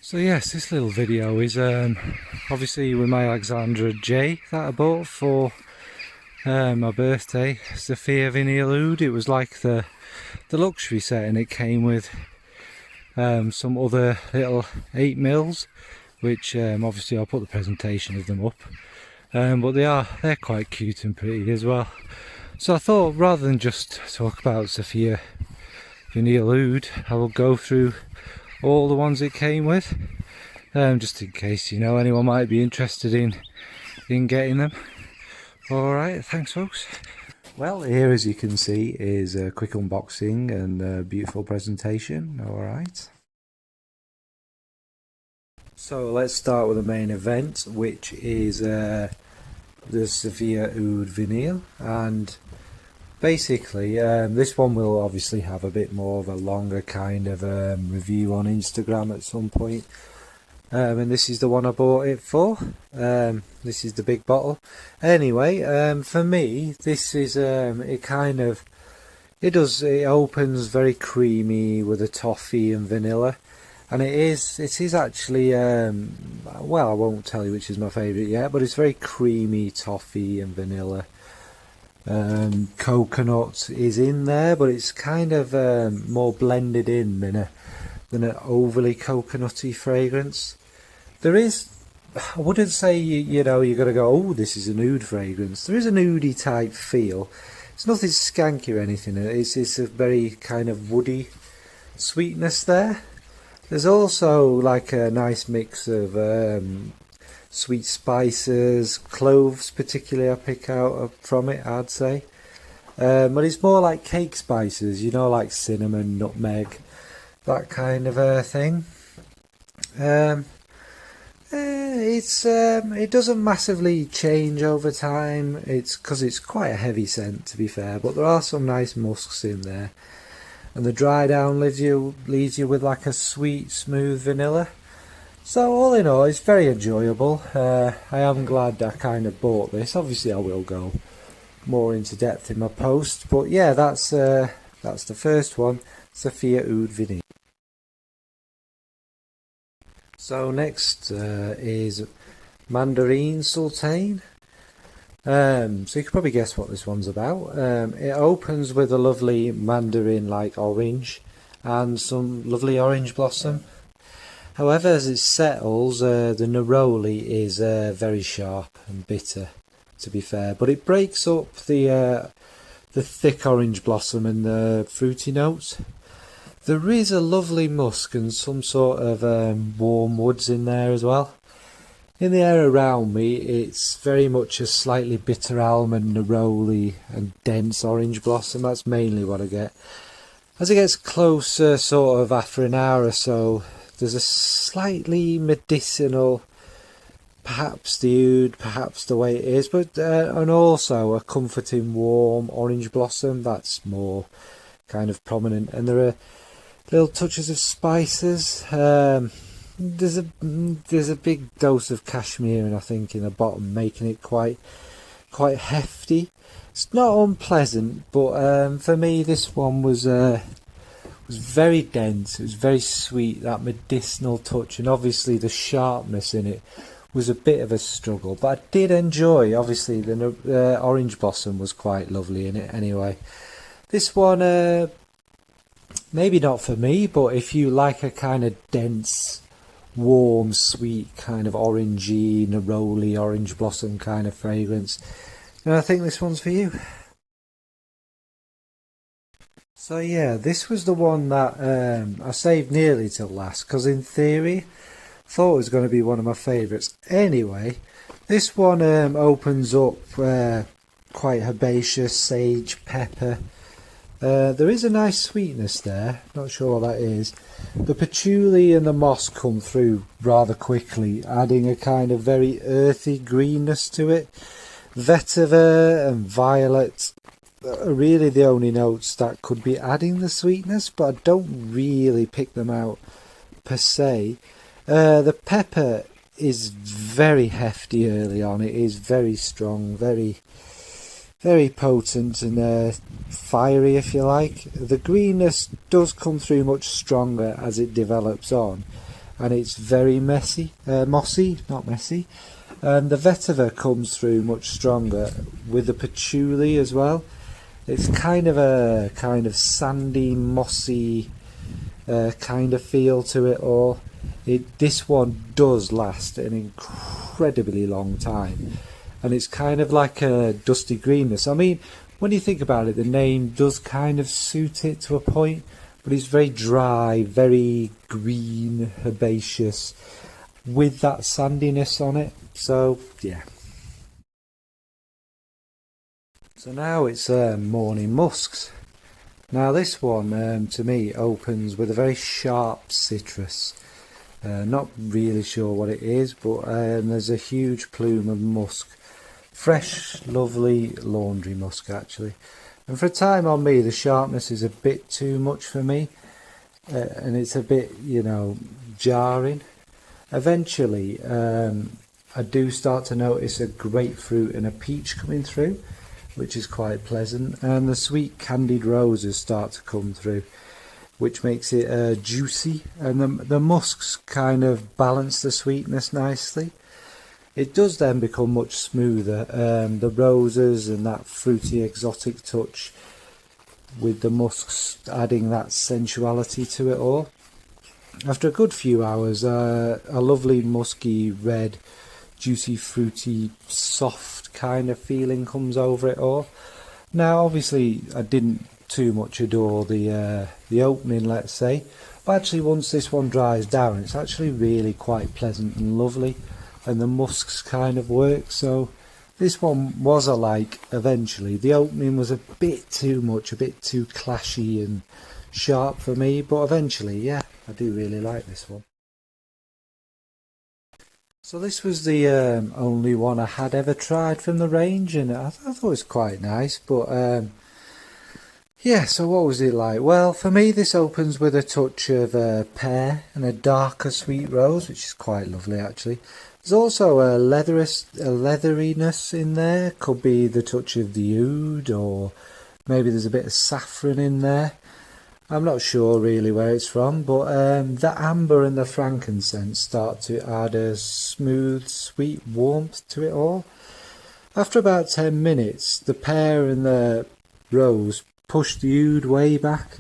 So yes, this little video is obviously with my Alexandre J that I bought for my birthday. Zafeer Vanille Oud. It was like the luxury set, and it came with some other little 8mm, which obviously I'll put the presentation of them up. But they're quite cute and pretty as well. So I thought rather than just talk about Zafeer Vanille Oud, I will go through all the ones it came with, just in case anyone might be interested in getting them. Alright, thanks folks. Well, here as you can see is a quick unboxing and a beautiful presentation. Alright, so let's start with the main event, which is the Zafeer Oud Vanille. And basically, this one will obviously have a bit more of a longer kind of review on Instagram at some point. And this is the one I bought it for. This is the big bottle. Anyway, for me, this is it opens very creamy with a toffee and vanilla, and it is actually well, I won't tell you which is my favourite yet, but it's very creamy toffee and vanilla. Coconut is in there, but it's kind of more blended in than an overly coconutty fragrance. There is, I wouldn't say you're gonna go, oh, this is an oud fragrance. There is an oudy type feel. It's nothing skanky or anything. It's a very kind of woody sweetness there. There's also like a nice mix of sweet spices, cloves particularly I pick out from it, I'd say. But it's more like cake spices, like cinnamon, nutmeg, that kind of thing. It doesn't massively change over time. It's because it's quite a heavy scent, to be fair, but there are some nice musks in there, and the dry down leaves you with like a sweet, smooth vanilla. So all in all, it's very enjoyable. I am glad I kind of bought this. Obviously I will go more into depth in my post, but yeah, that's the first one, Zafeer Oud Vanille. So next is Manderine Sultane. So you can probably guess what this one's about. It opens with a lovely mandarin like orange and some lovely orange blossom. However, as it settles, the neroli is very sharp and bitter, to be fair, but it breaks up the thick orange blossom and the fruity notes. There is a lovely musk and some sort of warm woods in there as well. In the air around me, it's very much a slightly bitter almond, neroli and dense orange blossom. That's mainly what I get. As it gets closer, sort of after an hour or so, there's a slightly medicinal, perhaps the oud, perhaps the way it is, but and also a comforting warm orange blossom that's more kind of prominent, and there are little touches of spices. There's a big dose of cashmere, I think, in the bottom, making it quite hefty. It's not unpleasant, but for me this one was very dense. It was very sweet, that medicinal touch, and obviously the sharpness in it was a bit of a struggle, but I did enjoy. Obviously the orange blossom was quite lovely in it anyway. This one maybe not for me, but if you like a kind of dense, warm, sweet kind of orangey, neroli, orange blossom kind of fragrance, then I think this one's for you. So yeah, this was the one that I saved nearly till last, because in theory I thought it was going to be one of my favourites. Anyway, this one opens up quite herbaceous, sage, pepper. There is a nice sweetness there, not sure what that is. The patchouli and the moss come through rather quickly, adding a kind of very earthy greenness to it. Vetiver and violet are really the only notes that could be adding the sweetness, but I don't really pick them out per se. The pepper is very hefty early on. It is very strong, very potent and fiery, if you like. The greenness does come through much stronger as it develops on, and it's very mossy, not messy. And the vetiver comes through much stronger with the patchouli as well. It's kind of a sandy, mossy kind of feel to it all. This one does last an incredibly long time, and it's kind of like a dusty greenness. I mean, when you think about it, the name does kind of suit it to a point, but it's very dry, very green, herbaceous, with that sandiness on it. So yeah. So now it's Morning Muscs. Now this one to me opens with a very sharp citrus. Not really sure what it is, but there's a huge plume of musk. Fresh, lovely laundry musk actually. And for a time on me, the sharpness is a bit too much for me. And it's a bit, jarring. Eventually, I do start to notice a grapefruit and a peach coming through, which is quite pleasant, and the sweet candied roses start to come through, which makes it juicy, and the musks kind of balance the sweetness nicely. It does then become much smoother, the roses and that fruity exotic touch with the musks adding that sensuality to it all. After a good few hours, a lovely musky red, juicy, fruity, soft kind of feeling comes over it all. Now obviously I didn't too much adore the opening, let's say, but actually once this one dries down, it's actually really quite pleasant and lovely, and the musks kind of work. So this one was a like eventually. The opening was a bit too much, a bit too clashy and sharp for me, but eventually, yeah, I do really like this one. So this was the only one I had ever tried from the range, and I thought it was quite nice, but yeah, so what was it like? Well, for me this opens with a touch of pear and a darker sweet rose, which is quite lovely actually. There's also a leatheriness in there, could be the touch of the oud, or maybe there's a bit of saffron in there. I'm not sure really where it's from, but the amber and the frankincense start to add a smooth, sweet warmth to it all. After about 10 minutes, the pear and the rose push the oud way back.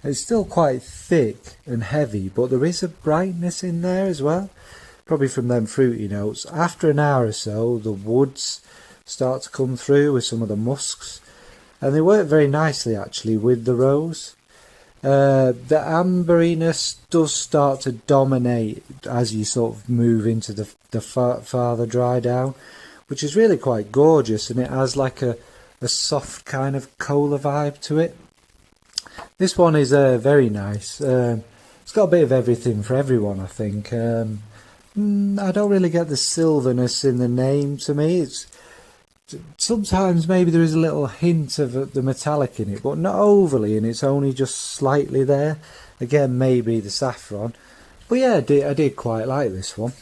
It's still quite thick and heavy, but there is a brightness in there as well, probably from them fruity notes. After an hour or so, the woods start to come through with some of the musks, and they work very nicely actually with the rose. The amberiness does start to dominate as you sort of move into the farther dry down, which is really quite gorgeous, and it has like a soft kind of cola vibe to it. This one is very nice. It's got a bit of everything for everyone, I think. I don't really get the silverness in the name to me. Sometimes maybe there is a little hint of the metallic in it, but not overly, and it's only just slightly there. Again, maybe the saffron. But yeah, I did quite like this one.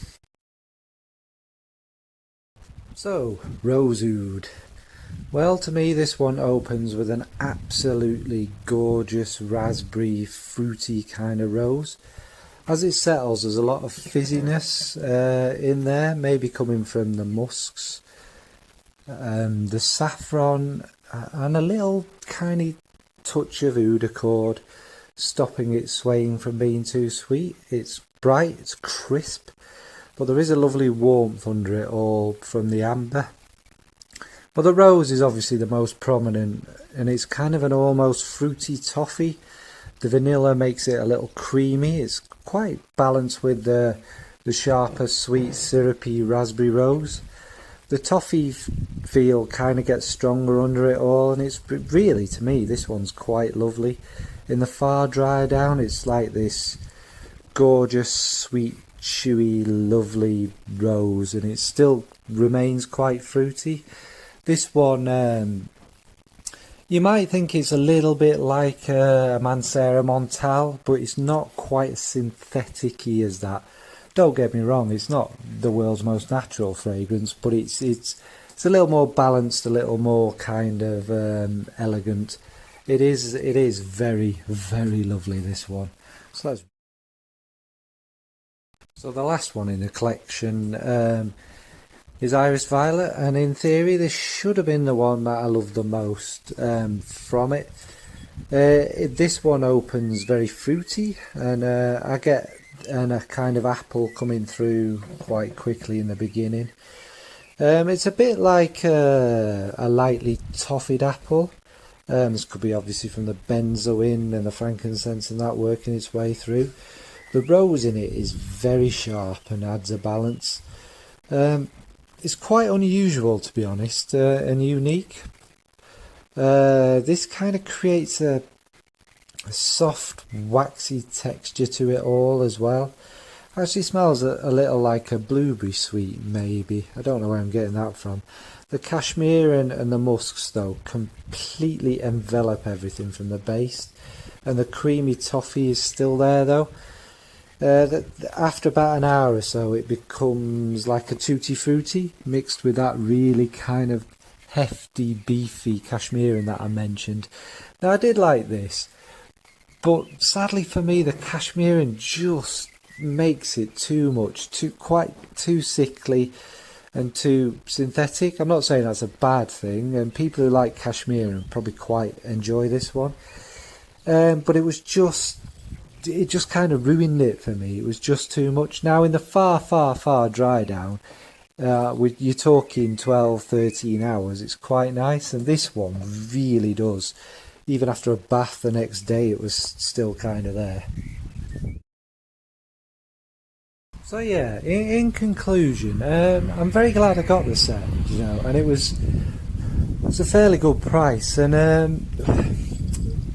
So, rose oud. Well, to me this one opens with an absolutely gorgeous raspberry fruity kind of rose. As it settles, there's a lot of fizziness in there, maybe coming from the musks. The saffron and a little tiny touch of oud accord, stopping it swaying from being too sweet. It's bright, it's crisp, but there is a lovely warmth under it all from the amber. But the rose is obviously the most prominent, and it's kind of an almost fruity toffee. The vanilla makes it a little creamy. It's quite balanced with the sharper, sweet, syrupy raspberry rose. The toffee feel kind of gets stronger under it all, and it's really, to me, this one's quite lovely. In the far dry down, it's like this gorgeous, sweet, chewy, lovely rose, and it still remains quite fruity. This one, you might think it's a little bit like a Mancera Montal, but it's not quite as synthetic-y as that. Don't get me wrong, it's not the world's most natural fragrance, but it's a little more balanced, a little more kind of elegant. It is very, very lovely, this one. So So the last one in the collection is Iris Violet, and in theory this should have been the one that I love the most from it. This one opens very fruity, and I get a kind of apple coming through quite quickly in the beginning. It's a bit like a lightly toffied apple. This could be obviously from the benzoin and the frankincense and that working its way through. The rose in it is very sharp and adds a balance. It's quite unusual, to be honest, and unique. This kind of creates a soft, waxy texture to it all as well. Actually smells a little like a blueberry sweet, maybe. I don't know where I'm getting that from. The cashmere and the musks, though, completely envelop everything from the base. And the creamy toffee is still there, though. After about an hour or so, it becomes like a tutti frutti mixed with that really kind of hefty, beefy cashmere that I mentioned. Now, I did like this, but sadly for me, the cashmere just makes it too much, too sickly and too synthetic. I'm not saying that's a bad thing, and people who like cashmere probably quite enjoy this one, but it just kind of ruined it for me. It was just too much. Now in the far dry down, you're talking 12-13 hours, it's quite nice, and this one really does. Even after a bath the next day, it was still kind of there. So yeah, in conclusion, I'm very glad I got the set, and it was a fairly good price, and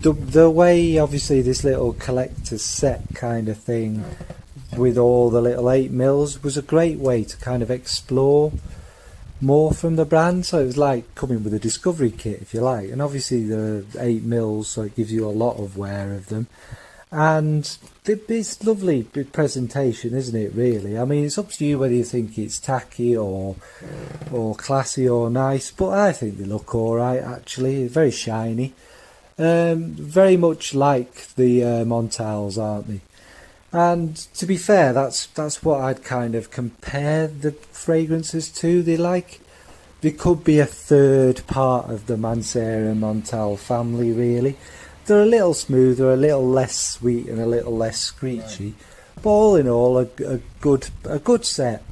the way obviously this little collector's set kind of thing with all the little 8mm was a great way to kind of explore more from the brand. So it was like coming with a discovery kit, if you like, and obviously the 8mm, so it gives you a lot of wear of them. And it's lovely presentation, isn't it, really? I mean, it's up to you whether you think it's tacky or classy or nice, but I think they look alright, actually. Very shiny. Very much like the Montales, aren't they? And to be fair, that's what I'd kind of compare the fragrances to. They could be a third part of the Mancera and Montal family, really. They're a little smoother, a little less sweet, and a little less screechy. But all in all, a good set.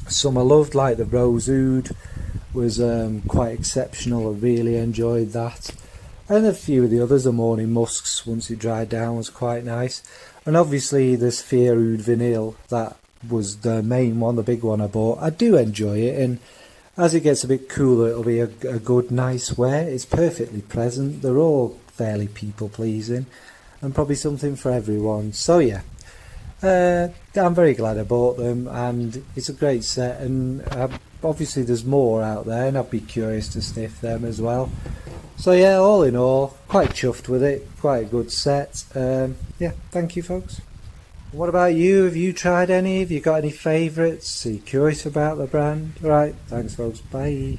Some I loved, like the Rose Oud was quite exceptional. I really enjoyed that. And a few of the others, the Morning Muscs, once it dried down, was quite nice. And obviously the Zafeer Oud Vanille, that was the main one, the big one I bought. I do enjoy it, and as it gets a bit cooler, it'll be a good, nice wear. It's perfectly pleasant. They're all fairly people-pleasing, and probably something for everyone. So yeah, I'm very glad I bought them, and it's a great set, and obviously there's more out there, and I'd be curious to sniff them as well. So yeah, all in all, quite chuffed with it. Quite a good set. Yeah, thank you, folks. What about you? Have you tried any? Have you got any favourites? Are you curious about the brand? Right, thanks, folks. Bye.